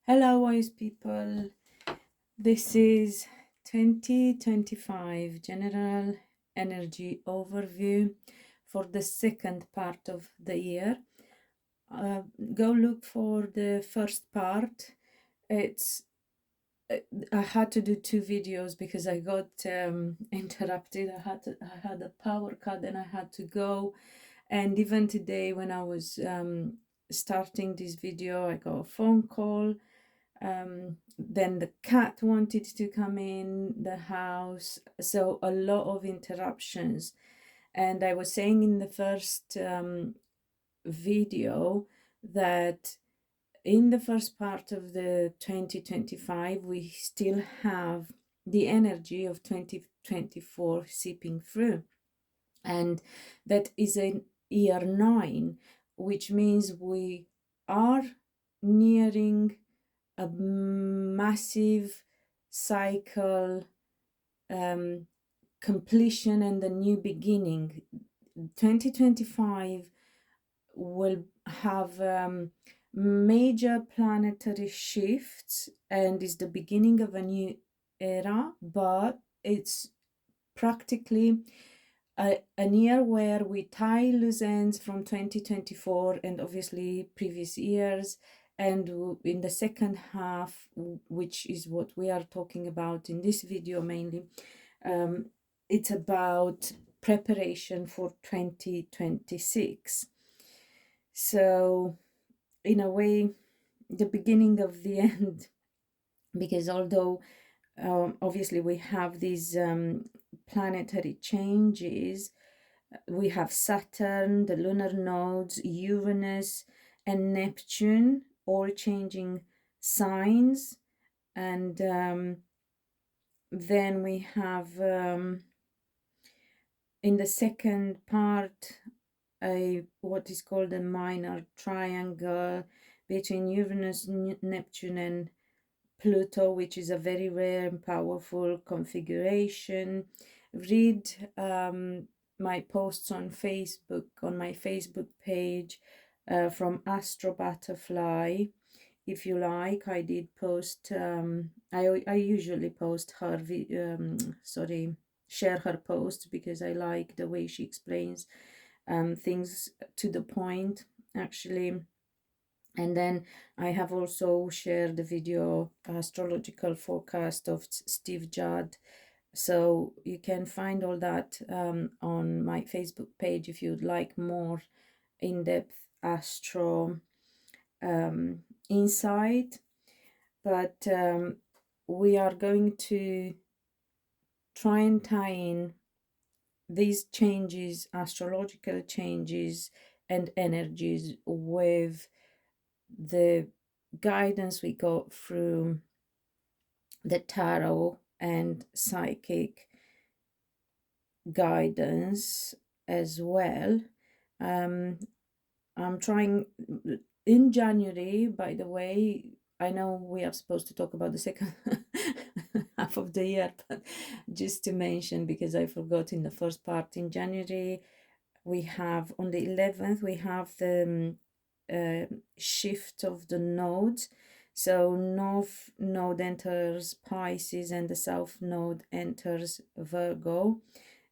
Hello, wise people. This is 2025 General Energy Overview for the second part of the year. Go look for the first part. It's I had to do two videos because I got interrupted. I had a power cut and I had to go. And even today, when I was starting this video, I got a phone call. Then the cat wanted to come in the house, so a lot of interruptions. And I was saying in the first video that in the first part of the 2025 we still have the energy of 2024 seeping through, and that is in year 9, which means we are nearing a massive cycle completion and a new beginning. 2025 will have major planetary shifts and is the beginning of a new era, but it's practically a year where we tie loose ends from 2024 and obviously previous years. And in the second half, which is what we are talking about in this video mainly, it's about preparation for 2026. So in a way, the beginning of the end, because although obviously we have these planetary changes, we have Saturn, the lunar nodes, Uranus and Neptune all changing signs, and then we have in the second part what is called a minor triangle between Uranus, Neptune and Pluto, which is a very rare and powerful configuration. Read my posts on Facebook, on my Facebook page, from Astro Butterfly. If you like, I did post, I usually post her, share her post, because I like the way she explains things to the point, actually. And then I have also shared the video astrological forecast of Steve Judd. So you can find all that on my Facebook page if you'd like more in-depth astro insight. But we are going to try and tie in these changes, astrological changes and energies, with the guidance we got through the tarot and psychic guidance as well. I'm trying in January, by the way. I know we are supposed to talk about the second half of the year, but just to mention, because I forgot in the first part, in January we have, on the 11th, we have the shift of the nodes. So north node enters Pisces and the south node enters Virgo.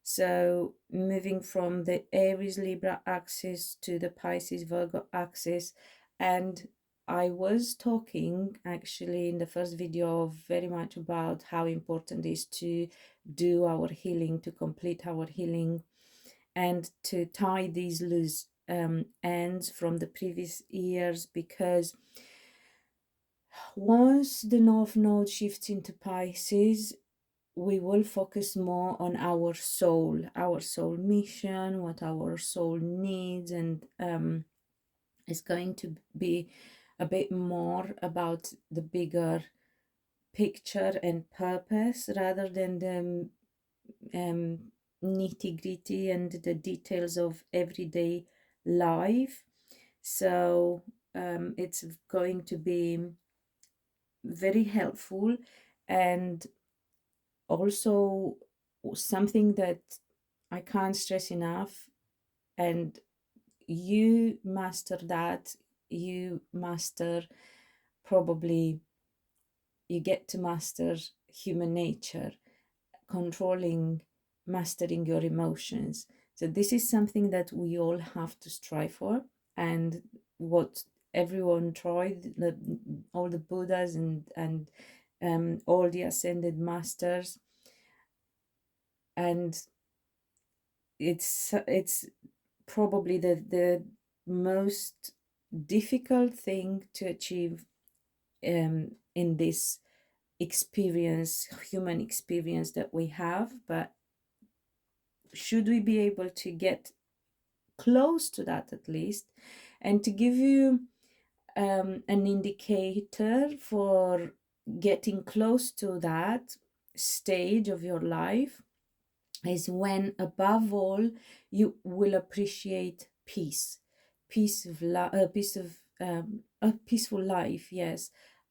So moving from the Aries Libra axis to the Pisces Virgo axis. And I was talking actually in the first video very much about how important it is to do our healing, to complete our healing, and to tie these loose ends from the previous years, because once the North Node shifts into Pisces, we will focus more on our soul mission, what our soul needs, and it's going to be a bit more about the bigger picture and purpose, rather than the nitty-gritty and the details of everyday life. So it's going to be very helpful, and also something that I can't stress enough, and you master that, you master probably you get to master human nature, controlling, mastering your emotions. So this is something that we all have to strive for, and what everyone tried, all the Buddhas and all the ascended masters, and it's probably the most difficult thing to achieve in this experience, human experience that we have. But should we be able to get close to that at least, and to give you an indicator for getting close to that stage of your life, is when above all you will appreciate peace, peace of a peaceful life, yes,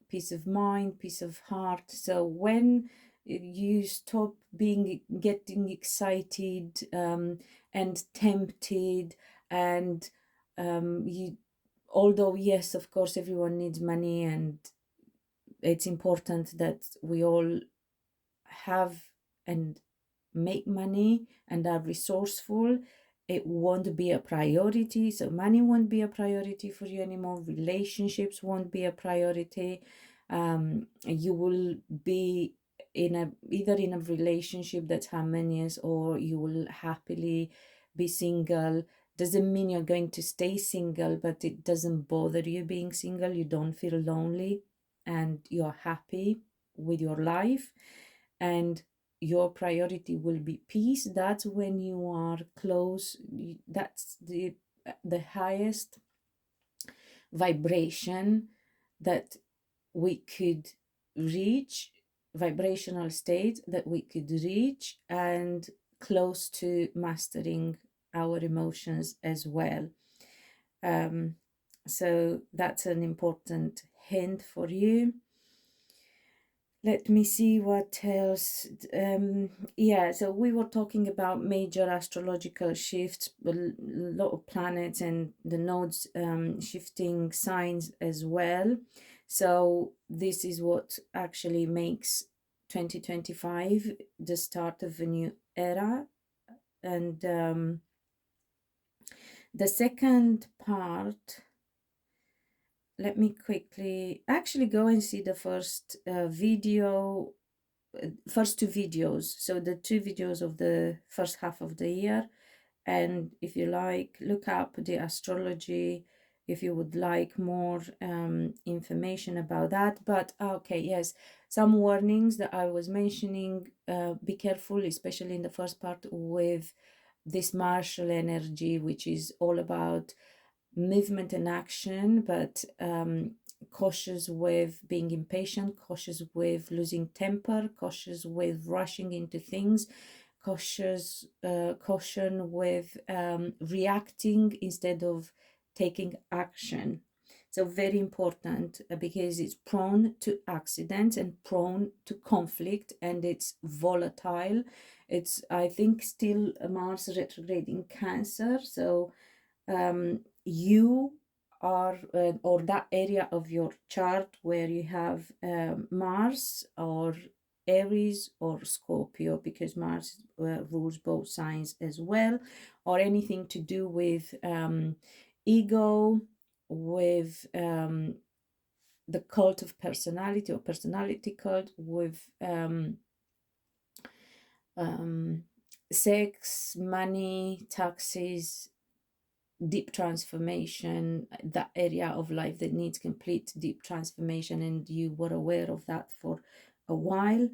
peace of mind, peace of heart. So when you stop getting excited and tempted, and you, although yes, of course everyone needs money, and it's important that we all have and make money and are resourceful, it won't be a priority. So money won't be a priority for you anymore. Relationships won't be a priority. You will be either in a relationship that's harmonious, or you will happily be single. Doesn't mean you're going to stay single, but it doesn't bother you being single. You don't feel lonely, and you're happy with your life, and your priority will be peace. That's when you are close. That's the highest vibration that we could reach, vibrational state that we could reach, and close to mastering our emotions as well. So that's an important hint for you. Let me see what else. Yeah, so we were talking about major astrological shifts, a lot of planets and the nodes shifting signs as well. So this is what actually makes 2025 the start of a new era. And the second part, let me quickly actually go and see the first first two videos. So the two videos of the first half of the year. And if you like, look up the astrology if you would like more information about that. But okay, yes, some warnings that I was mentioning. Be careful, especially in the first part, with this martial energy, which is all about movement and action, but cautious with being impatient, cautious with losing temper, cautious with rushing into things, caution with reacting instead of taking action. So very important, because it's prone to accidents and prone to conflict, and it's volatile. It's, I think, still Mars retrograde in Cancer. So you are, or that area of your chart where you have Mars or Aries or Scorpio, because Mars rules both signs as well, or anything to do with ego, with the cult of personality or personality cult, with sex, money, taxes, deep transformation, that area of life that needs complete deep transformation, and you were aware of that for a while.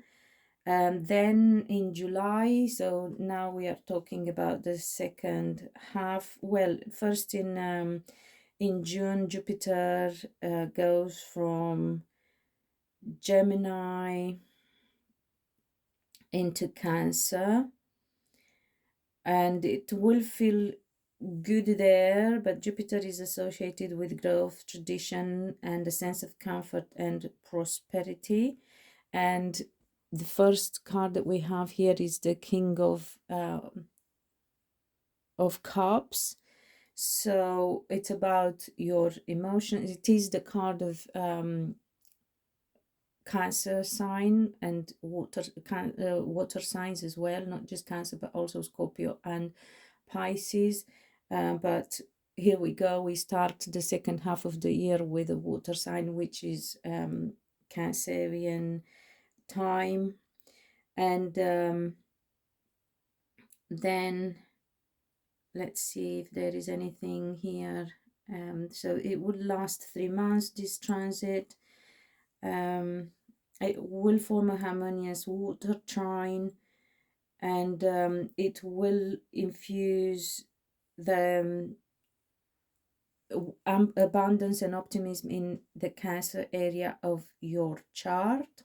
Then in July, so now we are talking about the second half. Well, first in June, Jupiter goes from Gemini into Cancer, and it will feel good there, but Jupiter is associated with growth, tradition, and a sense of comfort and prosperity. And the first card that we have here is the King of Cups. So it's about your emotions. It is the card of Cancer sign and water signs as well, not just Cancer, but also Scorpio and Pisces. But here we go. We start the second half of the year with a water sign, which is Cancerian time. And then let's see if there is anything here. So it would last 3 months, this transit. It will form a harmonious water trine, and it will infuse the abundance and optimism in the Cancer area of your chart.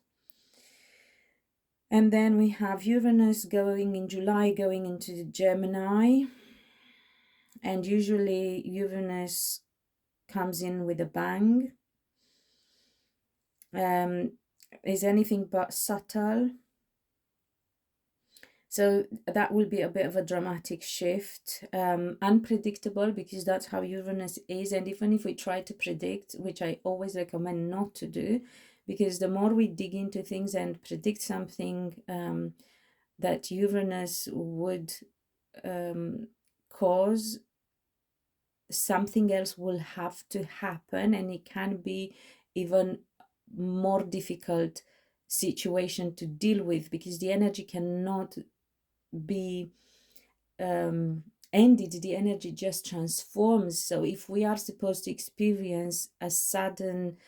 And then we have Uranus going in July, going into the Gemini. And usually Uranus comes in with a bang. Is anything but subtle. So that will be a bit of a dramatic shift, unpredictable, because that's how Uranus is. And even if we try to predict, which I always recommend not to do, because the more we dig into things and predict something that Uranus would cause, something else will have to happen, and it can be even more difficult situation to deal with, because the energy cannot be ended, the energy just transforms. So if we are supposed to experience a sudden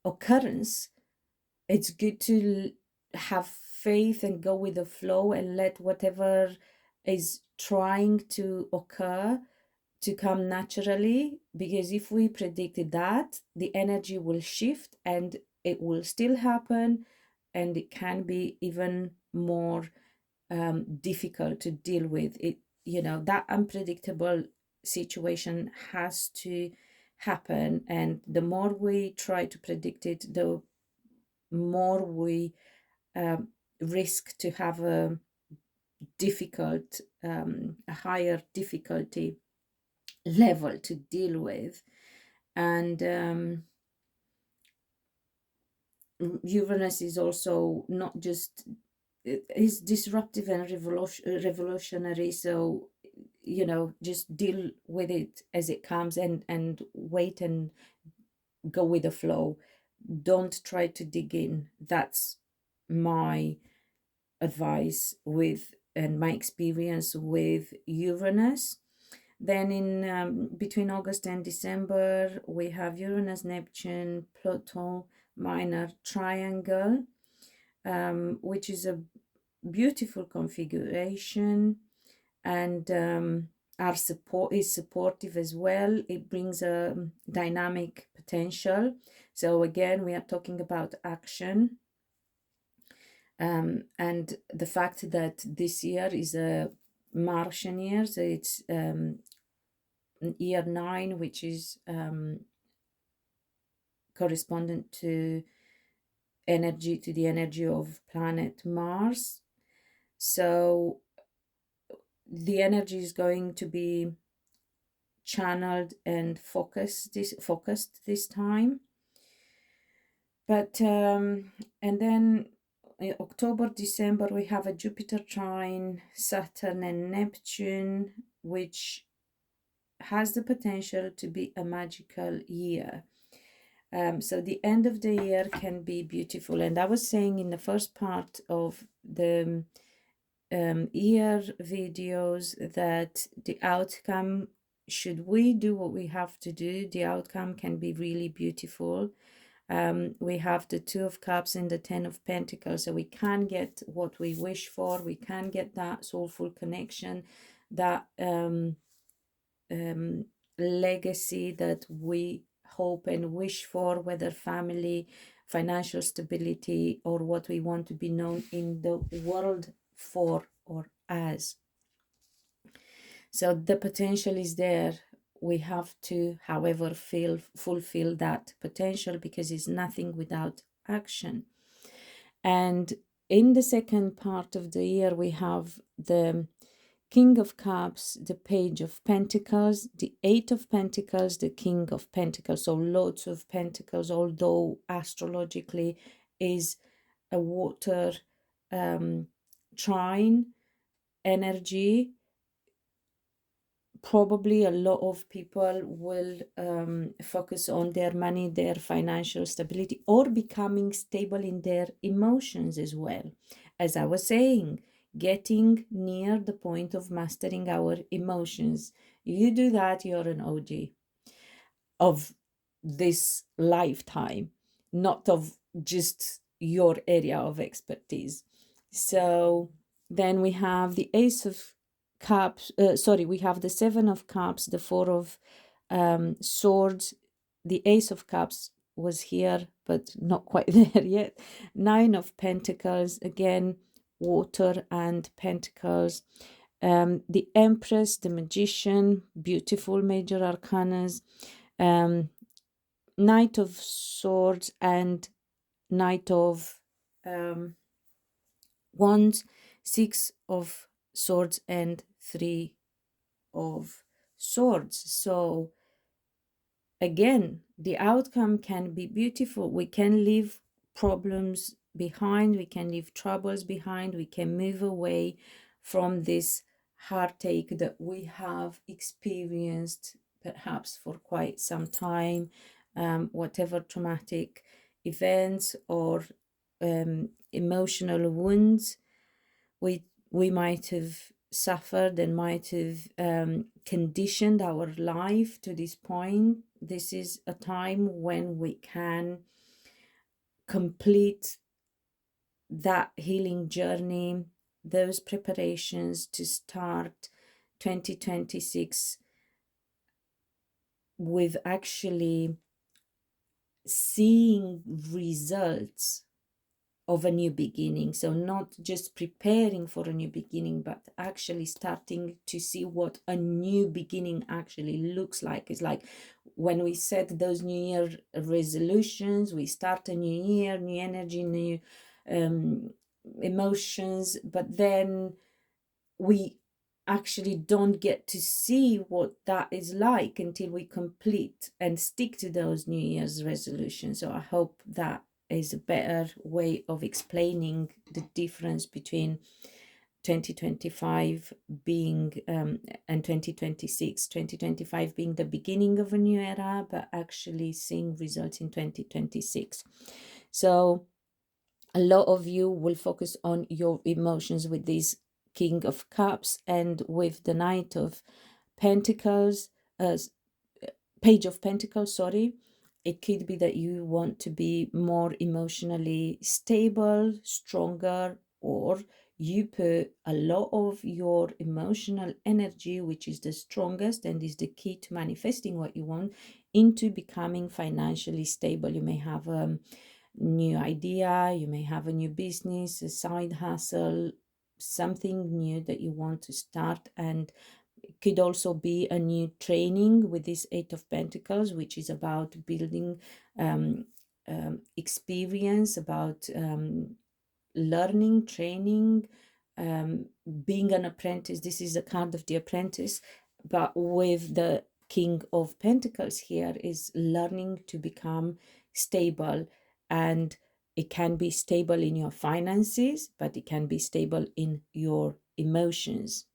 occurrence, it's good to have faith and go with the flow and let whatever is trying to occur to come naturally, because if we predicted that, the energy will shift and it will still happen, and it can be even more difficult to deal with it. That unpredictable situation has to happen, and the more we try to predict it, the more we risk to have a difficult a higher difficulty level to deal with. And Uranus is also not just, is disruptive and revolutionary. So just deal with it as it comes, and wait and go with the flow. Don't try to dig in. That's my advice with, and my experience with Uranus. Then in between August and December, we have Uranus, Neptune, Pluto minor triangle, which is a beautiful configuration, and our support is supportive as well. It brings a dynamic potential. So again, we are talking about action, and the fact that this year is a Martian year, so it's year 9, which is correspondent to the energy of planet Mars. So the energy is going to be channeled and focused this time. But and then in October, December, we have a Jupiter trine Saturn and Neptune, which has the potential to be a magical year. So the end of the year can be beautiful. And I was saying in the first part of the year videos that the outcome, should we do what we have to do, the outcome can be really beautiful. We have the 2 of Cups and the 10 of Pentacles, so we can get what we wish for. We can get that soulful connection, that legacy that we hope and wish for, whether family, financial stability, or what we want to be known in the world for or as. So the potential is there. We have to, however, fulfill that potential, because it's nothing without action. And in the second part of the year, we have the King of Cups, the Page of Pentacles, the 8 of Pentacles, the King of Pentacles. So lots of pentacles, although astrologically is a water trine energy. Probably a lot of people will focus on their money, their financial stability, or becoming stable in their emotions as well. As I was saying, getting near the point of mastering our emotions. If you do that, you're an OG of this lifetime, not of just your area of expertise. So then we have the Ace of Cups, we have the Seven of Cups, the Four of Swords, the Ace of Cups was here, but not quite there yet. Nine of Pentacles, again, water and Pentacles. The Empress, the Magician, beautiful major arcanas. Knight of Swords and Knight of Wands, Six of Swords and Three of Swords. So again, the outcome can be beautiful. We can leave problems behind, we can leave troubles behind, we can move away from this heartache that we have experienced perhaps for quite some time, whatever traumatic events or emotional wounds we might have suffered and might have conditioned our life to this point. This is a time when we can complete that healing journey, those preparations to start 2026 with actually seeing results of a new beginning. So not just preparing for a new beginning, but actually starting to see what a new beginning actually looks like. It's like when we set those new year resolutions, we start a new year, new energy, new emotions, but then we actually don't get to see what that is like until we complete and stick to those new year's resolutions. So I hope that is a better way of explaining the difference between 2025 being and 2025 being the beginning of a new era, but actually seeing results in 2026. So a lot of you will focus on your emotions with this King of Cups and with the Knight of Pentacles, Page of Pentacles, sorry. It could be that you want to be more emotionally stable, stronger, or you put a lot of your emotional energy, which is the strongest and is the key to manifesting what you want, into becoming financially stable. You may have a new idea, you may have a new business, a side hustle, something new that you want to start, and it could also be a new training with this Eight of Pentacles, which is about building experience, about learning, training, being an apprentice. This is a card of the apprentice, but with the King of Pentacles here is learning to become stable, and it can be stable in your finances, but it can be stable in your emotions.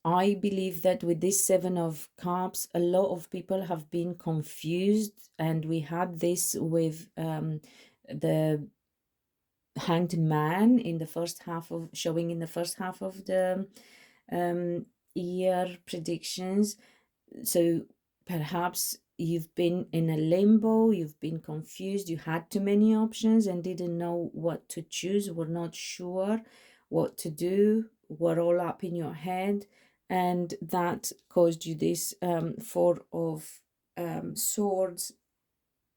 I believe that with this Seven of Cups, a lot of people have been confused, and we had this with the Hanged Man in the first half of showing in the first half of the year predictions. So perhaps you've been in a limbo, you've been confused, you had too many options and didn't know what to choose, were not sure what to do, were all up in your head, and that caused you this Four of Swords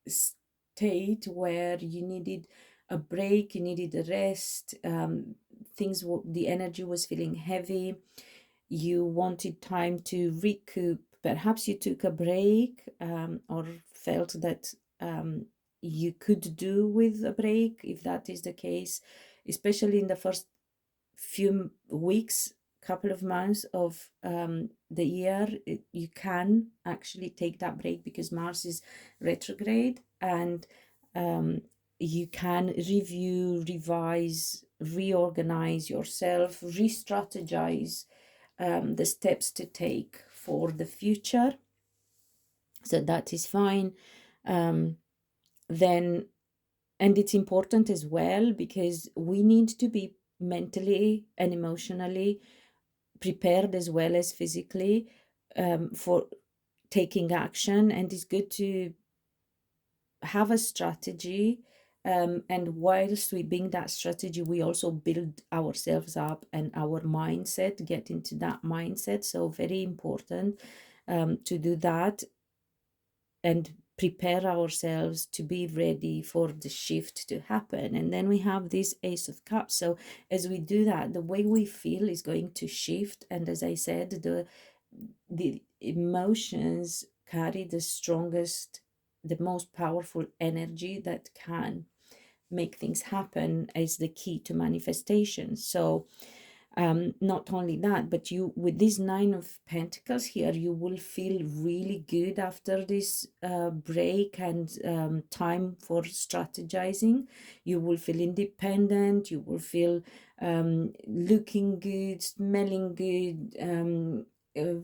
state where you needed a break, you needed a rest, the energy was feeling heavy, you wanted time to recoup. Perhaps you took a break or felt that you could do with a break. If that is the case, especially in the first few weeks, couple of months of the year, you can actually take that break because Mars is retrograde, and you can review, revise, reorganize yourself, re-strategize the steps to take for the future. So that is fine. Then, and it's important as well because we need to be mentally and emotionally prepared as well as physically for taking action. And it's good to have a strategy. And whilst we build that strategy, we also build ourselves up and our mindset, get into that mindset. So very important to do that and prepare ourselves to be ready for the shift to happen. And then we have this Ace of Cups. So as we do that, the way we feel is going to shift. And as I said, the emotions carry the strongest, the most powerful energy that can make things happen, is the key to manifestation. So not only that, but you, with this Nine of Pentacles here, you will feel really good after this break and time for strategizing. You will feel independent, you will feel looking good, smelling good,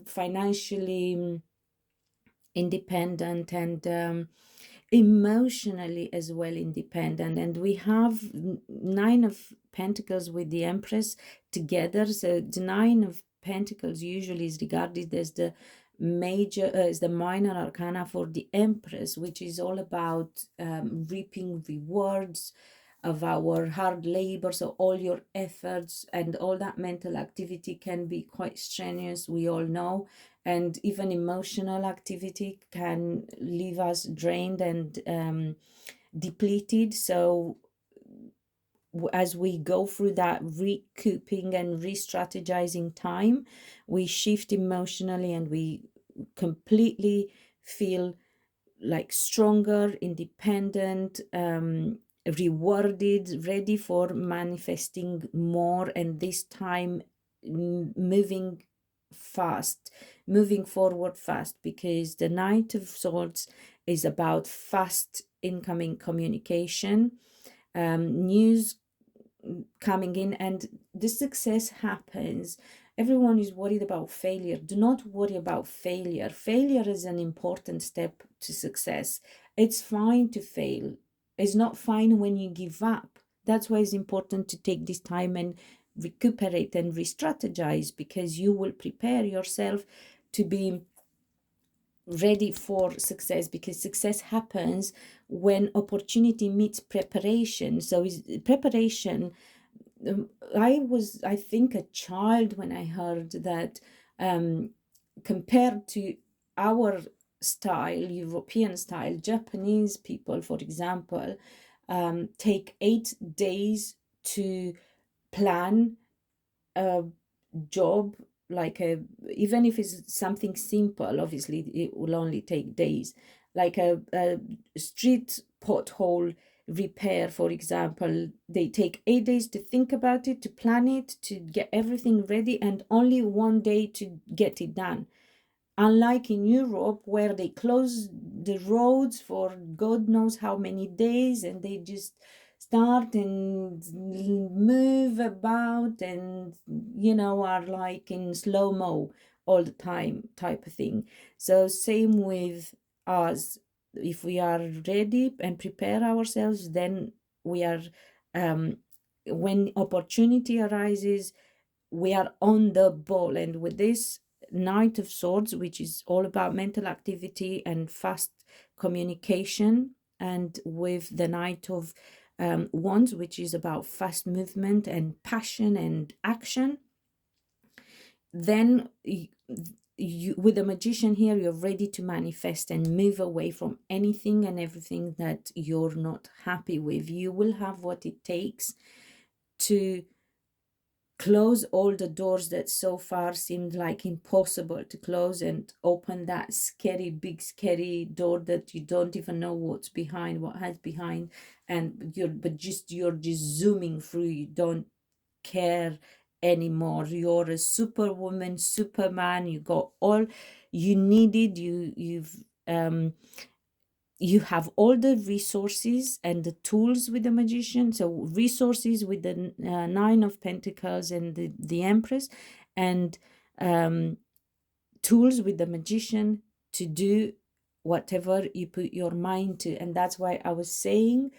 financially independent, and emotionally as well independent. And we have Nine of Pentacles with the Empress together. So the Nine of Pentacles usually is regarded as the major, as the minor arcana for the Empress, which is all about reaping rewards of our hard labor. So all your efforts and all that mental activity can be quite strenuous, we all know, and even emotional activity can leave us drained and depleted. So as we go through that recouping and re-strategizing time, we shift emotionally and we completely feel like stronger, independent, rewarded, ready for manifesting more, and this time moving fast, moving forward fast, because the Knight of Swords is about fast incoming communication, news coming in, and the success happens. Everyone is worried about failure. Do not worry about failure. Failure is an important step to success. It's fine to fail. It's not fine when you give up. That's why it's important to take this time and recuperate and re-strategize, because you will prepare yourself to be ready for success, because success happens when opportunity meets preparation. So is preparation. I was, I think, a child when I heard that compared to our style, European style, Japanese people, for example, take 8 days to plan a job, like a, even if it's something simple, obviously it will only take days, like a street pothole repair, for example. They take 8 days to think about it, to plan it, to get everything ready, and only one day to get it done. Unlike in Europe, where they close the roads for God knows how many days, and they just start and move about and, you know, are like in slow-mo all the time type of thing. So same with us. If we are ready and prepare ourselves, then we are, when opportunity arises, we are on the ball. And with this Knight of Swords, which is all about mental activity and fast communication, and with the Knight of Wands, which is about fast movement and passion and action, then you, with the Magician here, you're ready to manifest and move away from anything and everything that you're not happy with. You will have what it takes to close all the doors that so far seemed like impossible to close, and open that scary, big, scary door that you don't even know what's behind, what has behind, and you're just zooming through. You don't care anymore. You're a superwoman, superman. You got all you needed. You have all the resources and the tools with the magician. So resources with the Nine of Pentacles and the Empress, and tools with the magician to do whatever you put your mind to. And that's why I was saying,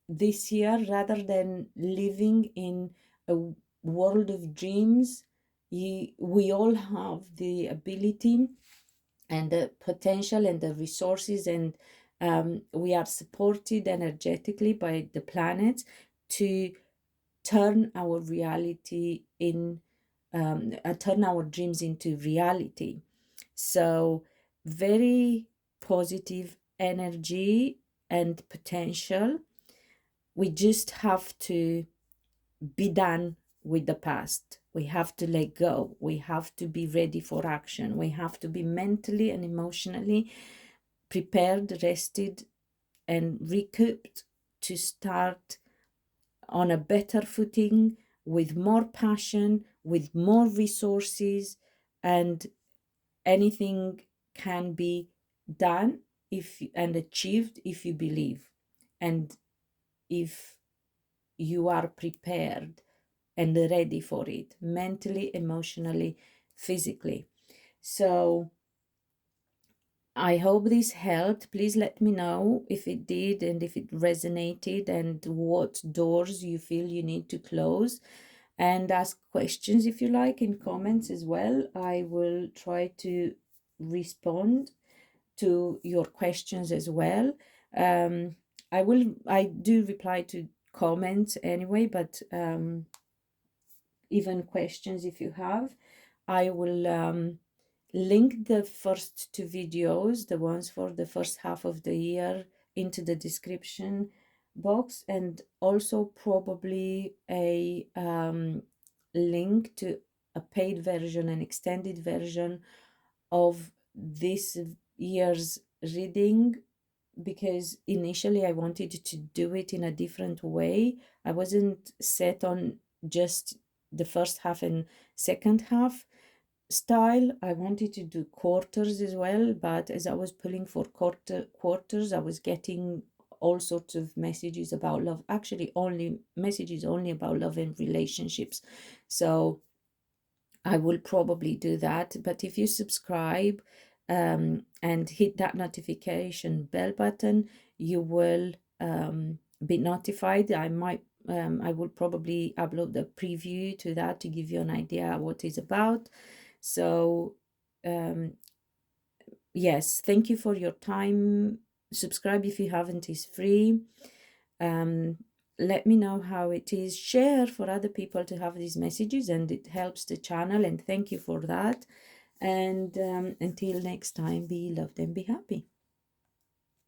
this year, rather than living in a world of dreams, we all have the ability and the potential and the resources, and we are supported energetically by the planets to turn our reality in turn our dreams into reality. So very positive energy and potential. We just have to be done with the past. We have to let go. We have to be ready for action. We have to be mentally and emotionally prepared, rested, and recouped to start on a better footing, with more passion, with more resources, and anything can be done if and achieved if you believe, and if you are prepared and ready for it, mentally, emotionally, physically. So I hope this helped. Please let me know if it did and if it resonated, and what doors you feel you need to close. And ask questions if you like in comments as well. I will try to respond to your questions as well. I do reply to comments anyway, but even questions if you have. I will link the first two videos, the ones for the first half of the year, into the description box, and also probably a link to a paid version, an extended version of this year's reading, because initially I wanted to do it in a different way. I wasn't set on just the first half and second half style. I wanted to do quarters as well, but as I was pulling for quarters, I was getting all sorts of messages about love, actually only messages only about love and relationships. So I will probably do that. But if you subscribe and hit that notification bell button, you will be notified. I will probably upload the preview to that to give you an idea what it's about. So yes, thank you for your time. Subscribe if you haven't, is free. um, let me know how it is. Share for other people to have these messages, and it helps the channel, and thank you for that. And until next time, be loved and be happy.